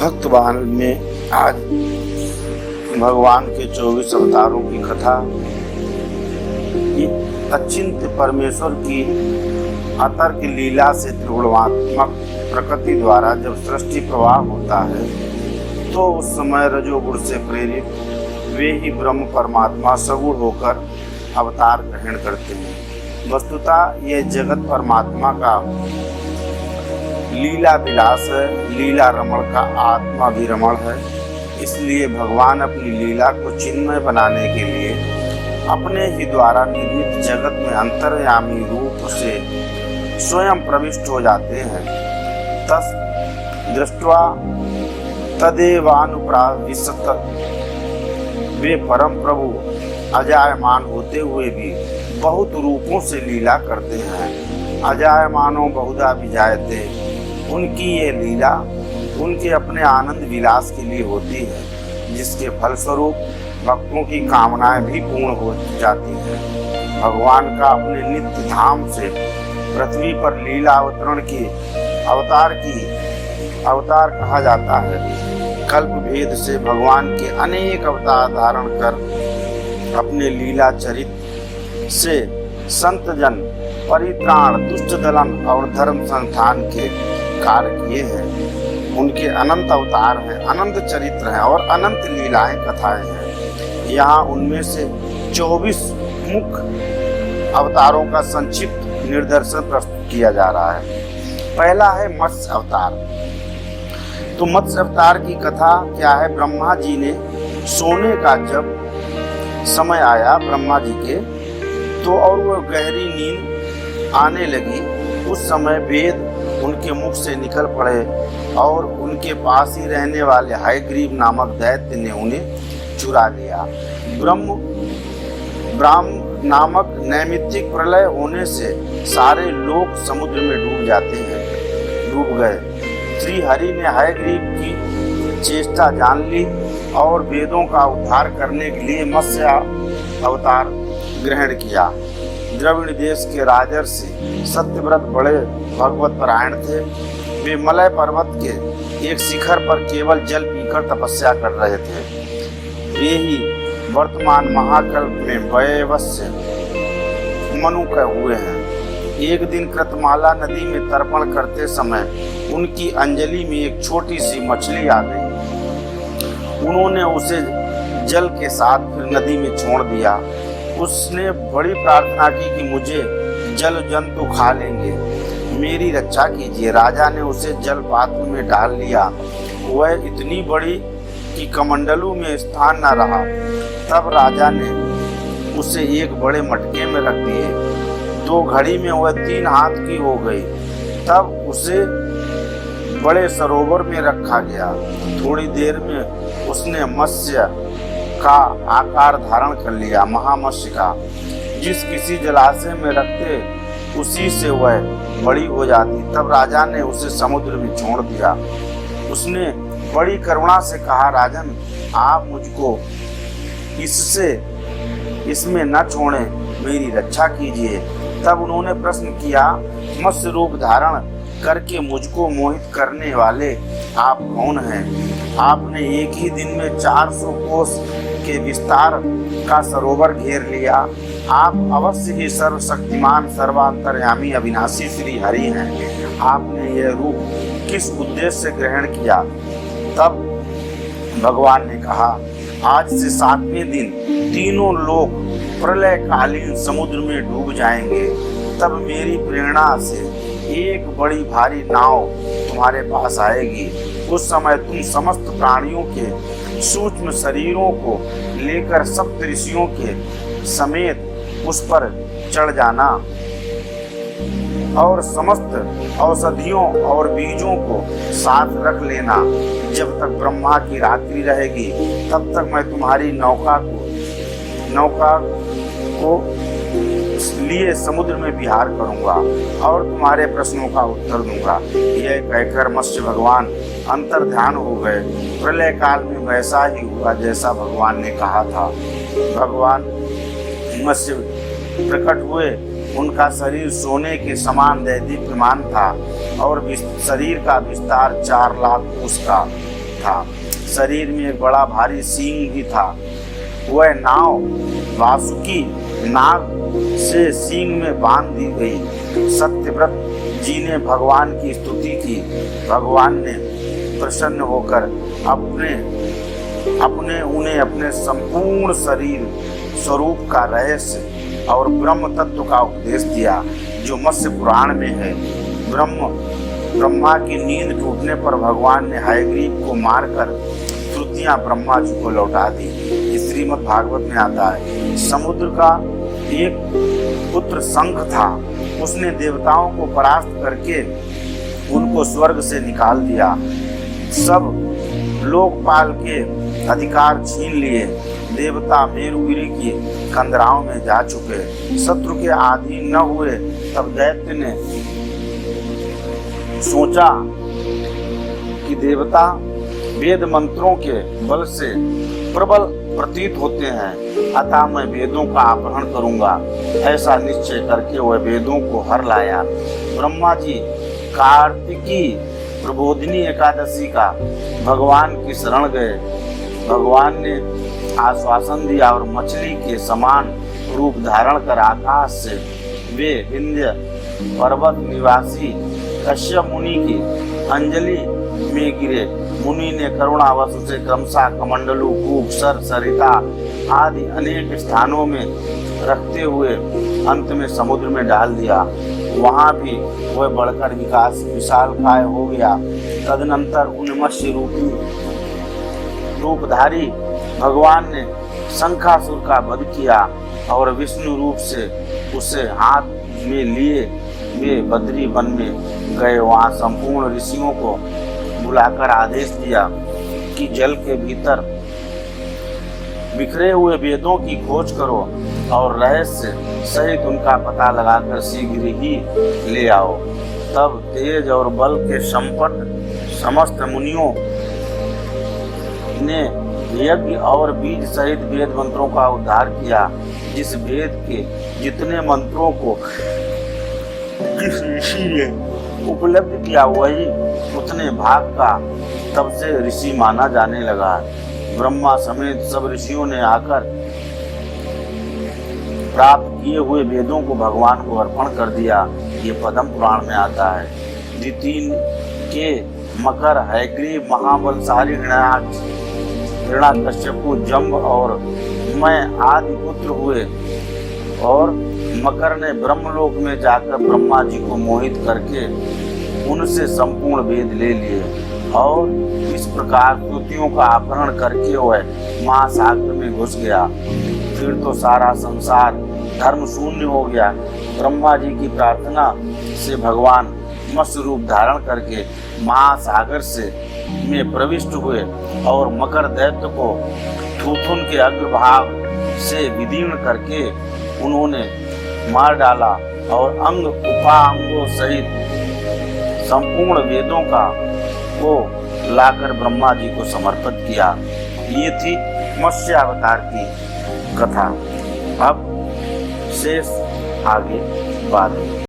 भक्तवान में आज भगवान के 24 अवतारों की कथा, ये अचिंत्य परमेश्वर की अतर्क लीला से त्रिगुणात्मक प्रकृति द्वारा जब सृष्टि प्रवाह होता है तो उस समय रजोगुण से प्रेरित वे ही ब्रह्म परमात्मा सगुण होकर अवतार ग्रहण करते हैं। वस्तुतः यह जगत परमात्मा का लीला विलास है, लीला रमण का आत्मा भी रमण है। इसलिए भगवान अपनी लीला को चिन्मय बनाने के लिए अपने ही द्वारा निर्मित जगत में अंतर्यामी रूप से स्वयं प्रविष्ट हो जाते हैं। तस् दृष्ट्वा तदेवानुप्राविशत, वे परम प्रभु अजायमान होते हुए भी बहुत रूपों से लीला करते हैं। अजायमानो बहुधा विजायते, उनकी ये लीला उनके अपने आनंद विलास के लिए होती है, जिसके फलस्वरूप भक्तों की कामनाएं भी पूर्ण हो जाती हैं। भगवान का अपने नित्य धाम से पृथ्वी पर लीला अवतरण की अवतार कहा जाता है। कल्प भेद से भगवान के अनेक अवतार धारण कर अपने लीला चरित से संत जन परित्राण, दुष्ट दलन और धर्म संस्थान के कार्य किए हैं। उनके अनंत अवतार हैं, अनंत चरित्र हैं और अनंत लीलाएं कथाएं हैं। यहाँ उनमें से 24 मुख्य अवतारों का संक्षिप्त निर्दर्शन प्रस्तुत किया जा रहा है। पहला है मत्स्य अवतार। तो मत्स्य अवतार की कथा क्या है? ब्रह्मा जी ने सोने का जब समय आया ब्रह्मा जी के, तो और वो गहरी नींद आने लगी, उस समय वेद उनके मुख से निकल पड़े और उनके पास ही रहने वाले हयग्रीव नामक दैत्य ने उन्हें चुरा लिया। ब्रह्म नामक नैमित्तिक प्रलय होने से सारे लोग समुद्र में डूब गए। श्री हरि ने हयग्रीव की चेष्टा जान ली और वेदों का उद्धार करने के लिए मत्स्य अवतार ग्रहण किया। द्रविड़ देश के राजर्षि सत्यव्रत बड़े भगवत परायण थे। वे मलय पर्वत के एक शिखर पर केवल जल पीकर तपस्या कर रहे थे। वे ही वर्तमान महाकल्प में वैवस्य मनु के हुए हैं। एक दिन कृतमाला नदी में तर्पण करते समय उनकी अंजलि में एक छोटी सी मछली आ गई। उन्होंने उसे जल के साथ फिर नदी में छोड़ दिया। उसने बड़ी प्रार्थना की कि मुझे जल जंतु खा लेंगे, मेरी रक्षा कीजिए। राजा ने उसे जल पात्र में डाल लिया। वह इतनी बड़ी कि कमंडलू में स्थान न रहा। तब राजा ने उसे एक बड़े मटके में रख दिए। 2 घड़ी में वह 3 हाथ की हो गई। तब उसे बड़े सरोवर में रखा गया। थोड़ी देर में उसने मत्स्य का आकार धारण कर लिया, महामत्स्य का। जिस किसी जलाशय में रखते उसी से वह बड़ी हो जाती। तब राजा ने उसे समुद्र में छोड़ दिया। उसने बड़ी करुणा से कहा, राजन, आप मुझको इसमें न छोड़ें, मेरी रक्षा कीजिए। तब उन्होंने प्रश्न किया, मत्स्य रूप धारण करके मुझको मोहित करने वाले आप कौन हैं? आपने एक ही दिन में 400 कोस के विस्तार का सरोवर घेर लिया। आप अवश्य ही सर्वशक्तिमान, सर्वांतर्यामी, अविनाशी श्री हरि हैं। आपने यह रूप किस उद्देश्य से ग्रहण किया? तब भगवान ने कहा, आज से 7वें दिन तीनों लोग प्रलयकालीन समुद्र में डूब जाएंगे। तब मेरी प्रेरणा से एक बड़ी भारी नाव तुम्हारे पास आएगी। उस समय तुम समस्त प्राणियों के सूक्ष्म शरीरों को लेकर सप्तऋषियों के समेत उस पर चढ़ जाना और समस्त औषधियों और बीजों को साथ रख लेना। जब तक ब्रह्मा की रात्रि रहेगी तब तक मैं तुम्हारी नौका को लिए समुद्र में विहार करूंगा और तुम्हारे प्रश्नों का उत्तर दूंगा। यह कहकर मत्स्य भगवान अंतर ध्यान हो गए। प्रलय काल में वैसा ही हुआ जैसा भगवान ने कहा था। भगवान मत्स्य प्रकट हुए। उनका शरीर सोने के समान दैदीप्यमान था और शरीर का विस्तार 4 लाख कोस का था। शरीर में एक बड़ा भारी सींग भी था। वह नाव वासुकी नाग से सींग में बांध दी गई। सत्यव्रत जी ने भगवान की स्तुति की। भगवान ने प्रसन्न होकर उन्हें अपने संपूर्ण शरीर स्वरूप का रहस्य और ब्रह्म तत्व का उपदेश दिया, जो मत्स्य पुराण में है। ब्रह्मा की नींद टूटने पर भगवान ने हयग्रीव को मारकर श्रुतियां ब्रह्मा जी को लौटा दी। इस श्रीमद् भागवत में आता है, समुद्र का एक पुत्र शंख था। उसने देवताओं को परास्त करके उनको स्वर्ग से निकाल दिया। सब लोकपाल के अधिकार छीन लिए। देवता मेरुगिरी की कंदराओं में जा चुके। शत्रु के अधीन न हुए। तब दैत्य ने सोचा कि देवता वेद मंत्रों के बल से प्रबल प्रतीत होते हैं, अतः मैं वेदों का अपहरण करूंगा। ऐसा निश्चय करके वह वेदों को हर लाया। ब्रह्मा जी कार्तिकी प्रबोधिनी एकादशी का भगवान की शरण गए। भगवान ने आश्वासन दिया और मछली के समान रूप धारण कर आकाश से वे विंध्य पर्वत निवासी कश्यप मुनि की अंजलि में गिरे। मुनि ने करुणावश उसे क्रमशः कमंडलू, कूप, सरिता आदि अनेक स्थानों में रखते हुए अंत में समुद्र में डाल दिया। वहां भी वह बढ़कर विशालकाय हो गया। तदनंतर उन मत्स्य रूपधारी भगवान ने शंखासुर का वध किया और विष्णु रूप से उसे हाथ में लिए वे बद्री वन में गए। वहां संपूर्ण ऋषियों को बुलाकर आदेश दिया कि जल के भीतर बिखरे हुए वेदों की खोज करो और रहस्य सहित उनका पता लगाकर शीघ्र ही ले आओ। तब तेज और बल के संपन्न समस्त मुनियों ने यज्ञ और बीज सहित वेद मंत्रों का उद्धार किया। जिस वेद के जितने मंत्रों को जिस ऋषि ने उपलब्ध किया वही उतने भाग का तब से ऋषि माना जाने लगा। ब्रह्मा समेत सब ऋषियों ने आकर प्राप्त किए हुए वेदों को भगवान को अर्पण कर दिया। ये पद्म पुराण में आता है। द्वितीय के मकर, हयग्रीव, महाबलशाली हिरण्यकश्यपु, जम्ब और मैं आदि पुत्र हुए और मकर ने ब्रह्मलोक में जाकर ब्रह्मा जी को मोहित करके उनसे संपूर्ण वेद ले लिए और इस प्रकार श्रुतियों का अपहरण करके वह महासागर में घुस गया। फिर तो सारा संसार धर्म शून्य हो गया। ब्रह्मा जी की प्रार्थना से भगवान मत्स्य रूप धारण करके महासागर से में प्रविष्ट हुए और मकर दैत्य को थूथुन के अग्रभाग से विदीर्ण करके उन्होंने मार डाला और अंग उपांगों सहित संपूर्ण वेदों का को लाकर ब्रह्मा जी को समर्पित किया। ये थी मत्स्य अवतार की कथा। अब शेष आगे बाद में।